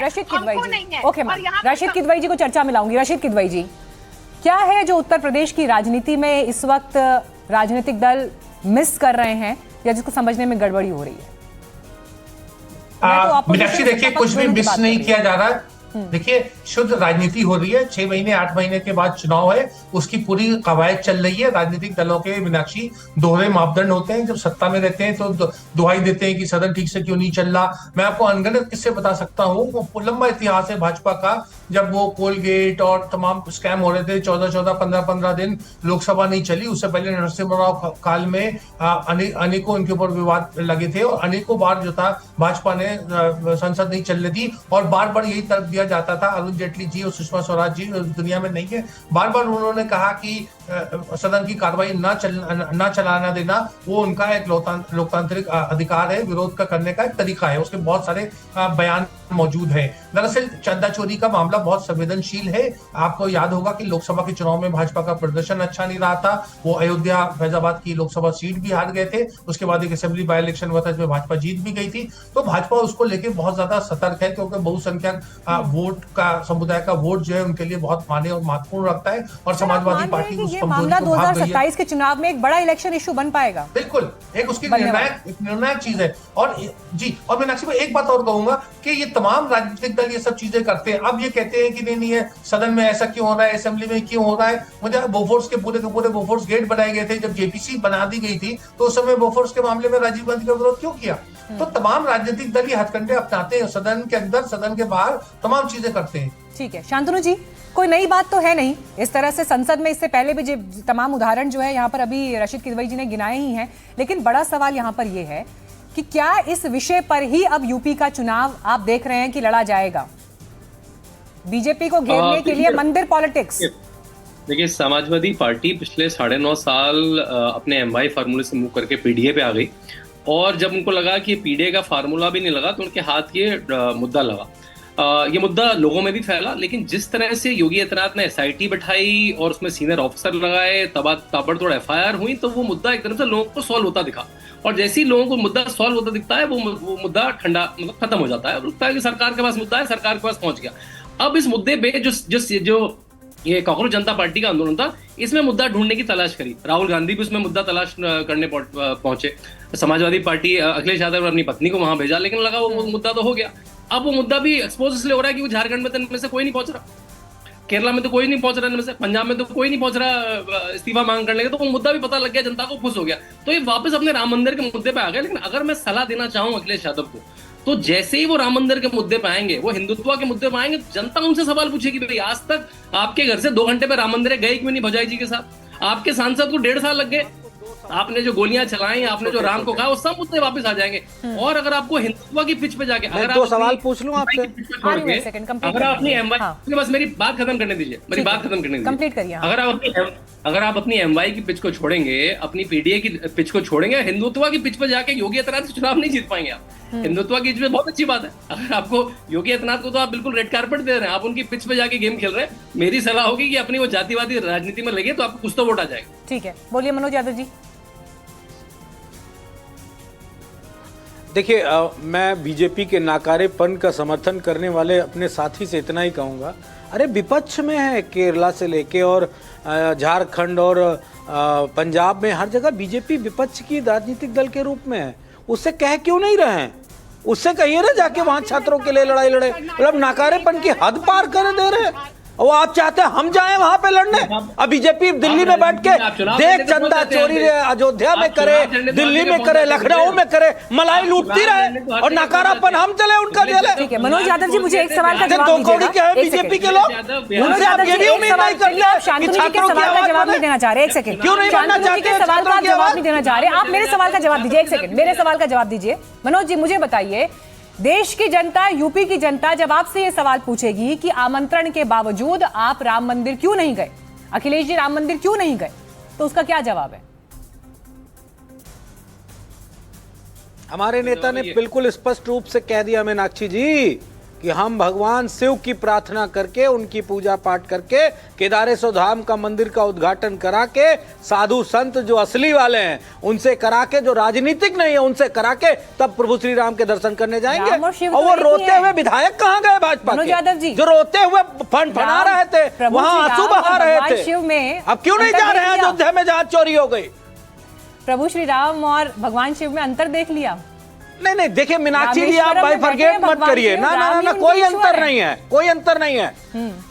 रशीद किदवई हमको जी, नहीं है। ओके मैम, रशीद किदवई जी को चर्चा में लाऊंगी। रशीद किदवई जी, क्या है जो उत्तर प्रदेश की राजनीति में इस वक्त राजनीतिक दल मिस कर रहे हैं या जिसको समझने में गड़बड़ी हो रही है? मीनाक्षी देखिए, कुछ भी मिस नहीं किया जा रहा है। देखिए, शुद्ध राजनीति हो रही है। 6 महीने 8 महीने के बाद चुनाव है, उसकी पूरी कवायद चल रही है। राजनीतिक दलों के मीनाक्षी दोहरे मापदंड होते हैं। जब सत्ता में रहते हैं तो दुहाई देते हैं कि सदन ठीक से क्यों नहीं चल रहा। मैं आपको अनगिनत किस्से बता सकता हूँ। वो लंबा इतिहास है भाजपा का। जब वो कोलगेट और तमाम स्कैम हो रहे थे, 14-14, 15-15 दिन लोकसभा नहीं चली। उससे पहले नरसिम्हा राव काल में अनेकों इनके ऊपर विवाद लगे थे और अनेकों बार जो था भाजपा ने संसद नहीं चल रही थी और बार बार यही तर्क दिया जाता था, अरुण जेटली जी और सुषमा स्वराज जी दुनिया में नहीं है। बार बार उन्होंने कहा कि सदन की कार्रवाई ना चलाना देना वो उनका एक लोकतांत्रिक अधिकार है, विरोध का करने का एक तरीका है। उसके बहुत सारे बयान मौजूद है। दरअसल चंदा चोरी का मामला बहुत संवेदनशील है। आपको याद होगा कि लोकसभा के चुनाव में भाजपा का प्रदर्शन अच्छा नहीं रहा था। वो अयोध्या फैजाबाद की लोकसभा सीट भी हार गए थे। उसके बाद एक असेंबली बाय इलेक्शन हुआ था जिसमें भाजपा जीत भी गई थी। तो भाजपा उसको लेके बहुत ज्यादा सतर्क है, क्योंकि बहुसंख्यक वोट का समुदाय का वोट जो है उनके लिए बहुत मायने और महत्वपूर्ण रखता है। और समाजवादी पार्टी उस ये कमजोरी मामला को भाग गई है। 2027 के चुनाव में एक बड़ा इलेक्शन इशू बन पाएगा। बिल्कुल, एक उसकी निर्णायक चीज है। और जी, और मीनाक्षी भाई एक बात और कहूंगा कि ये तमाम राजनीतिक दल ये सब चीजें करते हैं। अब ये कहते हैं कि नहीं है, सदन में ऐसा क्यों हो रहा है, असेंबली में क्यों हो रहा है। मुझे बोफोर्स के पूरे बोफोर्स गेट बनाए गए थे। जब जेपीसी बना दी गई थी तो उस समय बोफोर्स के मामले में राजीव गांधी का विरोध क्यों किया? तो तमाम राजनीतिक दल ये हथकंडे अपनाते हैं, सदन के अंदर सदन के बाहर तमाम चीजें करते हैं। ठीक है शांतनु जी, कोई नई बात तो है नहीं। इस तरह से संसद में इससे पहले भी तमाम उदाहरण जो है यहाँ पर अभी रशीद किदवई जी ने गिनाए ही हैं। लेकिन बड़ा सवाल यहाँ पर यह है कि क्या इस विषय पर ही अब यूपी का चुनाव आप देख रहे हैं कि लड़ा जाएगा? बीजेपी को घेरने के लिए मंदिर पॉलिटिक्स। देखिए, समाजवादी पार्टी पिछले 9.5 साल अपने एमवाई फार्मूले से मूव करके पीडीए पे आ गई और जब उनको लगा कि पीडीए का फार्मूला भी नहीं लगा तो उनके हाथ ये मुद्दा लगा। ये मुद्दा लोगों में भी फैला, लेकिन जिस तरह से योगी आदित्यनाथ ने एसआईटी बैठाई और उसमें सीनियर ऑफिसर लगाए, ताबड़तोड़ एफआईआर हुई, तो वो मुद्दा एक तरह से लोगों को सॉल्व होता दिखा। और जैसे ही लोगों को मुद्दा सॉल्व होता दिखता है वो मुद्दा ठंडा मतलब खत्म हो जाता है। लगता है कि सरकार के पास मुद्दा है, सरकार के पास पहुंच गया। अब इस मुद्दे पे जो ये कांग्रेस जनता पार्टी का आंदोलन था, इसमें मुद्दा ढूंढने की तलाश करी। राहुल गांधी भी उसमें मुद्दा तलाश करने पहुंचे। समाजवादी पार्टी अखिलेश यादव ने अपनी पत्नी को वहां भेजा, लेकिन लगा वो मुद्दा तो हो गया। अब वो मुद्दा भी एक्सपोज इसलिए हो रहा है कि वो झारखंड में तो इनमें से कोई नहीं पहुंच रहा, केरला में तो कोई नहीं पहुंच रहा इनमें से, पंजाब में तो कोई नहीं पहुंच रहा इस्तीफा मांग करने के। तो वो मुद्दा भी पता लग गया, जनता को खुश हो गया, तो ये वापस अपने राम मंदिर के मुद्दे पे आ गए। लेकिन अगर मैं सलाह देना चाहूं अखिलेश यादव को, तो जैसे ही वो राम मंदिर के मुद्दे पे आएंगे, वो हिंदुत्व के मुद्दे पे आएंगे, जनता उनसे सवाल पूछेगी, भाई आज तक आपके घर से 2 घंटे पे राम मंदिर गए क्यों नहीं भौजाई जी के साथ? आपके सांसद को 1.5 साल लग गए। आपने जो गोलियां चलाई, आपने जो राम को कहा, वो सब मुद्दे वापस आ जाएंगे। और अगर आपको हिंदुत्व की पिच पे जाके अगर दो सवाल पूछ लूं आपसे, अगर आप अपनी एमवाई, बस मेरी बात खत्म करने दीजिए, मेरी बात खत्म करने दीजिए। अगर आप अपनी एमवाई की पिच को छोड़ेंगे, अपनी पीडीए की पिच को छोड़ेंगे, हिंदुत्व की पिच पे जाके योगी आदित्यनाथ से चुनाव नहीं जीत पाएंगे आप। हिंदुत्व की पिच पे बहुत अच्छी बात है। अगर आपको योगी आदित्यनाथ को तो आप बिल्कुल रेड कार्पेट दे रहे हैं, आप उनकी पिच पे जाके गेम खेल रहे हैं। मेरी सलाह होगी कि अपनी वो जातिवादी राजनीति में लगे तो आपको कुछ तो वोट आ जाएगा। ठीक है, बोलिए मनोज यादव जी। देखिए, मैं बीजेपी के नाकारेपन का समर्थन करने वाले अपने साथी से इतना ही कहूँगा, अरे विपक्ष में है, केरला से लेके और झारखंड और पंजाब में हर जगह बीजेपी विपक्ष की राजनीतिक दल के रूप में है। उससे कह क्यों नहीं रहे हैं? उससे कहिए ना जाके वहां छात्रों के लिए लड़ाई लड़े। मतलब नाकारेपन की हद पार कर दे रहे हैं। वो आप चाहते हैं हम जाएं वहां पे लड़ने? अब बीजेपी दिल्ली में बैठ के देख चंदा चोरी अयोध्या में करे, दिल्ली में करे, लखनऊ में करे, मलाई लूटती रहे और नकारापन हम चले उनका जेल। ठीक है मनोज यादव जी, मुझे एक सवाल का जवाब दो कौड़ी के हैं बीजेपी के लोग, उनसे आप ये भी उम्मीद नहीं करते। शांतनु जी के सवाल का जवाब नहीं देना चाह रहे, एक सेकंड। क्यों नहीं बनना शांतनु जी के चाहते? सवाल का जवाब नहीं देना चाह रहे, आप मेरे सवाल का जवाब दीजिए। एक सेकंड, मेरे सवाल का जवाब दीजिए। मनोज जी मुझे बताइए, देश की जनता, यूपी की जनता जब आपसे ये सवाल पूछेगी कि आमंत्रण के बावजूद आप राम मंदिर क्यों नहीं गए, अखिलेश जी राम मंदिर क्यों नहीं गए, तो उसका क्या जवाब है? हमारे नेता ने बिल्कुल स्पष्ट रूप से कह दिया मीनाक्षी जी, कि हम भगवान शिव की प्रार्थना करके, उनकी पूजा पाठ करके, केदारेश्वर धाम का मंदिर का उद्घाटन करा के, साधु संत जो असली वाले हैं उनसे करा के, जो राजनीतिक नहीं है उनसे करा के, तब प्रभु श्री राम के दर्शन करने जाएंगे। और वो रोते हुए विधायक कहाँ गए भाजपा के, जो रोते हुए फना रहे थे, वहां आंसू बहा रहे थे। शिव में अब क्यों नहीं जा रहे हैं अयोध्या में जहां चोरी हो गई? प्रभु श्री राम और भगवान शिव में अंतर देख लिया? नहीं, देखिए मीनाक्षी जी, आप बाइफरकेट मत करिए। ना, कोई अंतर नहीं है, कोई अंतर नहीं है।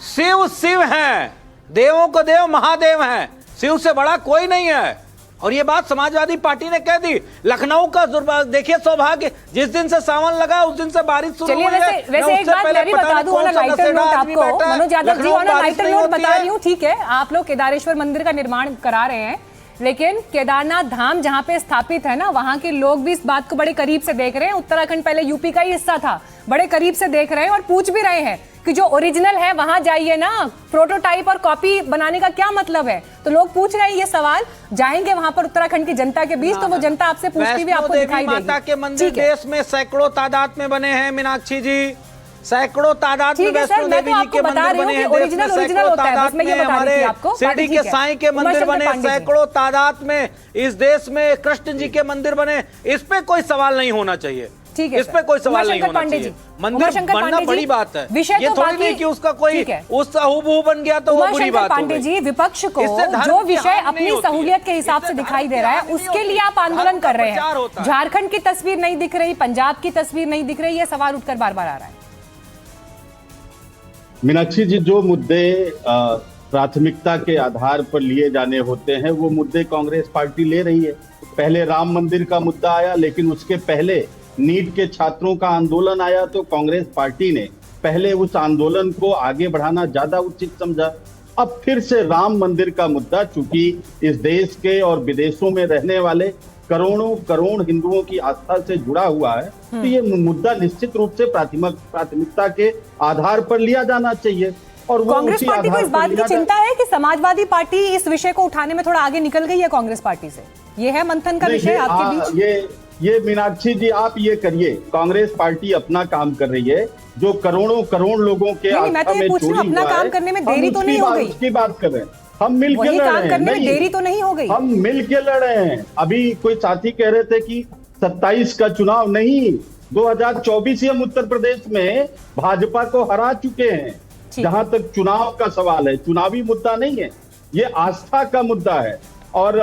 शिव शिव हैं, देवों को देव महादेव हैं, शिव से बड़ा कोई नहीं है। और ये बात समाजवादी पार्टी ने कह दी। लखनऊ का देखिए सौभाग्य, जिस दिन से सावन लगा उस दिन से बारिश शुरू हुई है। वैसे एक बात मैं भी बता दूं, ऑन लाइटर नोट आपको, Manoj Yadav ji, on lighter note बता रही हूँ, ठीक है, आप लोग केदारेश्वर मंदिर का निर्माण करा रहे हैं, लेकिन केदारनाथ धाम जहां पे स्थापित है ना, वहां के लोग भी इस बात को बड़े करीब से देख रहे हैं। उत्तराखंड पहले यूपी का ही हिस्सा था, बड़े करीब से देख रहे हैं और पूछ भी रहे हैं कि जो ओरिजिनल है वहां जाइए ना, प्रोटोटाइप और कॉपी बनाने का क्या मतलब है? तो लोग पूछ रहे हैं ये सवाल, जाएंगे वहां पर उत्तराखंड की जनता के बीच, तो वो जनता आपसे पूछती हुई आपको दिखाई देगी। माता के मंदिर देश में सैकड़ों तादाद में बने हैं मीनाक्षी जी, सैकड़ों तादाद में वैष्णो देवी जी के मंदिर बने हैं। ओरिजिनल होता है, बस मैं ये बता रही थी आपको। शिरडी के साईं के मंदिर बने सैकड़ों तादाद में, इस देश में कृष्ण जी के मंदिर बने। इस पे कोई सवाल नहीं होना चाहिए, ठीक है, इस पे कोई सवाल नहीं होना चाहिए। मंदिर बनना बड़ी बात है, ये थोड़ी नहीं कि उसका कोई उसका हुबहू बन गया तो वो बुरी बात हो गई। पांडे जी, विपक्ष को जो विषय अपनी सहूलियत के हिसाब से दिखाई दे रहा है, उसके लिए आप आंदोलन कर रहे हैं। झारखंड की तस्वीर नहीं दिख रही, पंजाब की तस्वीर नहीं दिख रही, ये सवाल उठकर बार बार आ रहा है। मीनाक्षी जी, जो मुद्दे प्राथमिकता के आधार पर लिए जाने होते हैं वो मुद्दे कांग्रेस पार्टी ले रही है। पहले राम मंदिर का मुद्दा आया, लेकिन उसके पहले नीट के छात्रों का आंदोलन आया, तो कांग्रेस पार्टी ने पहले उस आंदोलन को आगे बढ़ाना ज्यादा उचित समझा। अब फिर से राम मंदिर का मुद्दा, चूंकि इस देश के और विदेशों में रहने वाले करोड़ों करोड़ हिंदुओं की आस्था से जुड़ा हुआ है, तो ये मुद्दा निश्चित रूप से प्राथमिकता के आधार पर लिया जाना चाहिए। और कांग्रेस पार्टी को इस बात की चिंता है कि समाजवादी पार्टी इस विषय को उठाने में थोड़ा आगे निकल गई है कांग्रेस पार्टी से। ये है मंथन का विषय आपके बीच। ये मीनाक्षी जी, आप ये करिए, कांग्रेस पार्टी अपना काम कर रही है, जो करोड़ों करोड़ लोगों के आस्था में चोरी हुआ है, अपना काम करने में देरी तो नहीं हो गई, उसकी बात कर रहे हैं। हम मिलकर लड़ रहे हैं, नहीं देरी तो नहीं हो गई, हम मिलकर लड़ रहे हैं। अभी कोई साथी कह रहे थे कि 27 का चुनाव नहीं, 2024 ही हम उत्तर प्रदेश में भाजपा को हरा चुके हैं। जहां तक चुनाव का सवाल है, चुनावी मुद्दा नहीं है, ये आस्था का मुद्दा है। और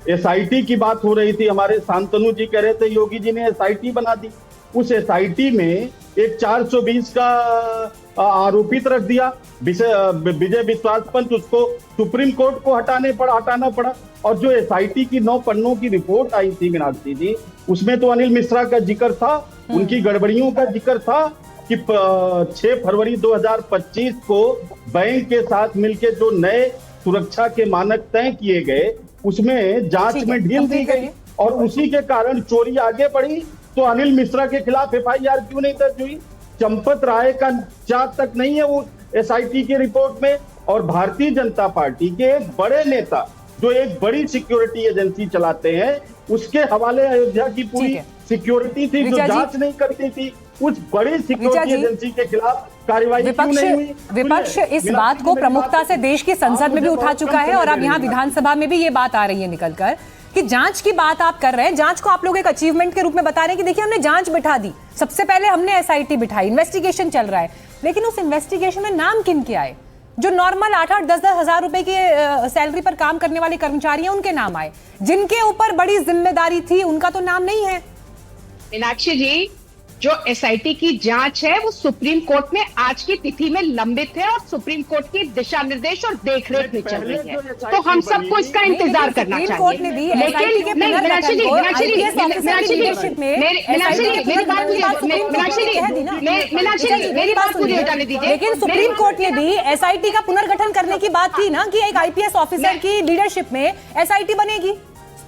एसआईटी की बात हो रही थी, हमारे शांतनु जी कह रहे थे योगी जी ने एसआईटी बना दी। उस एसआईटी में एक 420 का आरोपित रख दिया, विजय विश्वास पंत, उसको सुप्रीम कोर्ट को हटाना पड़ा। और जो एसआईटी की 9 पन्नों की रिपोर्ट आई थी मीनाक्षी जी, उसमें तो अनिल मिश्रा का जिक्र था, उनकी गड़बड़ियों का जिक्र था कि 6 फरवरी 2025 को बैंक के साथ मिलकर जो नए सुरक्षा के मानक तय किए गए, उसमें जांच में ढील दी गई और उसी के कारण चोरी आगे बढ़ी। तो अनिल मिश्रा के खिलाफ एफआईआर क्यों नहीं दर्ज हुई? चंपत राय का चार्ज तक नहीं है वो एसआईटी की रिपोर्ट में। और भारतीय जनता पार्टी के एक बड़े नेता जो एक बड़ी सिक्योरिटी एजेंसी चलाते हैं, उसके हवाले अयोध्या की पूरी सिक्योरिटी थी जो जांच नहीं करती थी। उस बड़ी सिक्योरिटी एजेंसी के खिलाफ कार्रवाई क्यों नहीं हुई? विपक्ष इस बात को प्रमुखता से देश की संसद में भी उठा चुका है और अब यहाँ विधानसभा में भी ये बात आ रही है निकलकर कि जांच की बात आप कर रहे हैं। जांच को आप लोग एक अचीवमेंट के रूप में बता रहे हैं कि देखिए हमने जांच बिठा दी, सबसे पहले हमने एसआईटी बिठाई, इन्वेस्टिगेशन चल रहा है। लेकिन उस इन्वेस्टिगेशन में नाम किन के आए? जो नॉर्मल 8-8, 10-10 हजार रुपए की सैलरी पर काम करने वाले कर्मचारी हैं, उनके नाम आए। जिनके ऊपर बड़ी जिम्मेदारी थी उनका तो नाम नहीं है। मीनाक्षी जी, जो एसआईटी की जांच है वो सुप्रीम कोर्ट में आज की तिथि में लंबित है और सुप्रीम कोर्ट की दिशा निर्देश और देखरेख में चल रही है, तो हम सबको इसका इंतजार करना चाहिए। लेकिन मीनाक्षी जी, मेरी बात पूरी हो जाने दीजिए। लेकिन सुप्रीम कोर्ट ने भी एसआईटी का पुनर्गठन करने की बात थी ना कि एक आईपीएस ऑफिसर की लीडरशिप में एसआईटी बनेगी।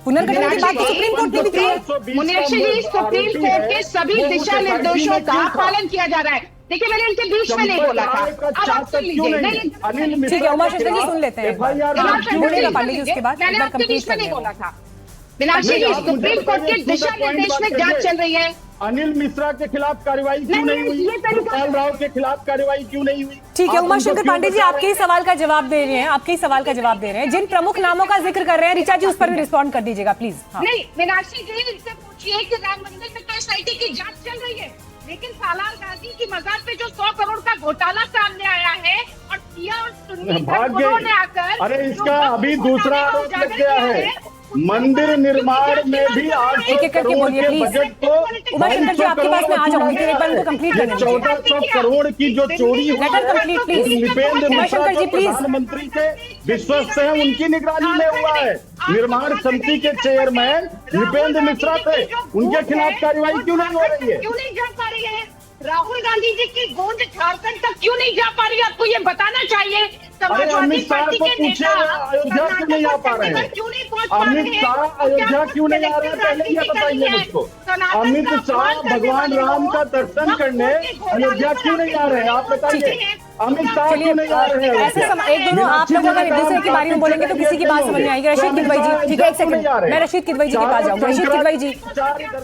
पुनर्गठन की बात तो सुप्रीम कोर्ट ने भी की है। मीनाक्षी जी, सुप्रीम कोर्ट के सभी दिशा निर्देशों का पालन किया जा रहा है। देखिए, मैंने उनके बीच में नहीं बोला था, अब आप सुन लीजिए। ठीक है, उमाशंकर जी सुन लेते हैं, पांडे जी उसके बाद मैंने आपके बीच में नहीं बोला था। मीनाक्षी जी, सुप्रीम कोर्ट के दिशा निर्देश में जांच चल रही है, अनिल मिश्रा के खिलाफ कार्रवाई क्यों नहीं हुई, गोपाल राव के खिलाफ कार्रवाई क्यों नहीं हुई? ठीक है, आप उमा उनको शंकर क्यों पांडे जी बचा आपके ही रहे सवाल का जवाब दे रहे हैं, आपके ही सवाल का जवाब दे रहे हैं। जिन प्रमुख नामों का जिक्र कर रहे हैं ऋचा जी, उस पर भी रिस्पॉन्ड कर दीजिएगा प्लीज। हाँ। नहीं, मीनाक्षी जी इनसे पूछिए कि राम मंदिर में तो एसआईटी की जांच चल रही है, लेकिन सालार गाजी की मजार पे जो 100 करोड़ का घोटाला सामने आया है और सिया और सुन्नी भाग गए। ने आकर अरे इसका अभी दूसरा आरोप लग गया है, मंदिर निर्माण में भी 800 एक-एक करके करोड़ बोलिए, के प्लीज। बजट को उमा शंकर जी, आपके पास मैं आ जाऊंगी, फिर एक बार उनको कंप्लीट करने दीजिए। 1400 करोड़ की जो चोरी हुई Let her complete, please. Nripendra Uma Mishra Shankar ji, जो please. प्रधानमंत्री से विश्वस्त हैं, उनकी निगरानी में हुआ है। निर्माण समिति के चेयरमैन नृपेंद्र मिश्रा थे, उनके खिलाफ कार्रवाई क्यों नहीं हो रही है? क्यों नहीं जा पा रही है? राहुल गांधी जी की गूंज झारखंड तक क्यों नहीं जा पा रही है? आपको ये बताना चाहिए। अरे अमित शाह को पूछे, अयोध्या क्यों नहीं आ पा रहे हैं? अमित शाह अयोध्या क्यों नहीं आ रहे हैं, पहले ये बताइए मुझको। अमित शाह भगवान राम का दर्शन करने अयोध्या क्यों नहीं आ रहे हैं, आप बताइए। अमित शाह क्यों नहीं आ रहे हैं? ऐसे एक दोनों आप लोग अगर एक दूसरे के बारे में बोलेंगे तो किसी की बात समझ में आएगी। रशीद किदवई जी, ठीक है, एक सेकंड, मैं रशीद किदवई जी के पास जाऊंगी।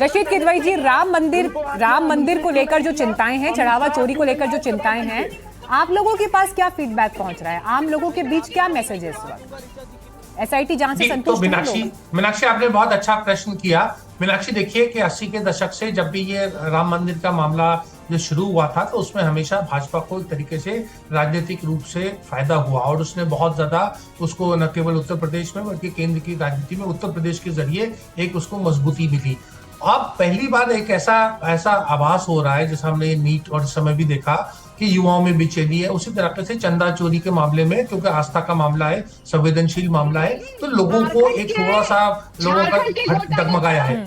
रशीद किदवई जी, राम मंदिर को लेकर जो चिंताएं हैं, चढ़ावा चोरी को लेकर जो चिंताएं हैं, आप लोगों के पास क्या फीडबैक पहुंच रहा है? आम लोगों के बीच क्या मैसेज है इस वक्त? एसआईटी जांच से तो संतुष्ट हैं लोग? मीनाक्षी आपने बहुत अच्छा प्रश्न किया। मीनाक्षी देखिए कि 80 के दशक से जब भी ये राम मंदिर का मामला जो शुरू हुआ था, तो उसमें हमेशा भाजपा को एक तरीके से राजनीतिक रूप से फायदा हुआ और उसने बहुत ज्यादा उसको न केवल उत्तर प्रदेश में बल्कि केंद्र की राजनीति में उत्तर प्रदेश के जरिए एक उसको मजबूती मिली। अब पहली बार एक ऐसा आभास हो रहा है, जैसा हमने नीट और इस समय भी देखा कि युवाओं में बेचैनी है। उसी तरह से चंदा चोरी के मामले में, क्योंकि आस्था का मामला है, संवेदनशील मामला है, तो लोगों को एक थोड़ा सा लोगों का डगमगाया है।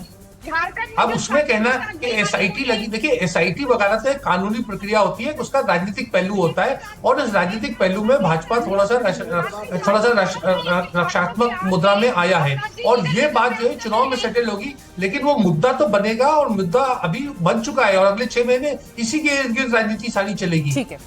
अब उसमें कहना कि एसआईटी लगी, देखिए एसआईटी वगैरह तो एक कानूनी प्रक्रिया होती है, उसका राजनीतिक पहलू होता है और इस राजनीतिक पहलू में भाजपा थोड़ा सा रक्षात्मक मुद्रा में आया है और ये बात जो है चुनाव में सेटल होगी, लेकिन वो मुद्दा तो बनेगा और मुद्दा अभी बन चुका है और अगले 6 महीने इसी के इर्द गिर्द राजनीति सारी चलेगी। ठीक है।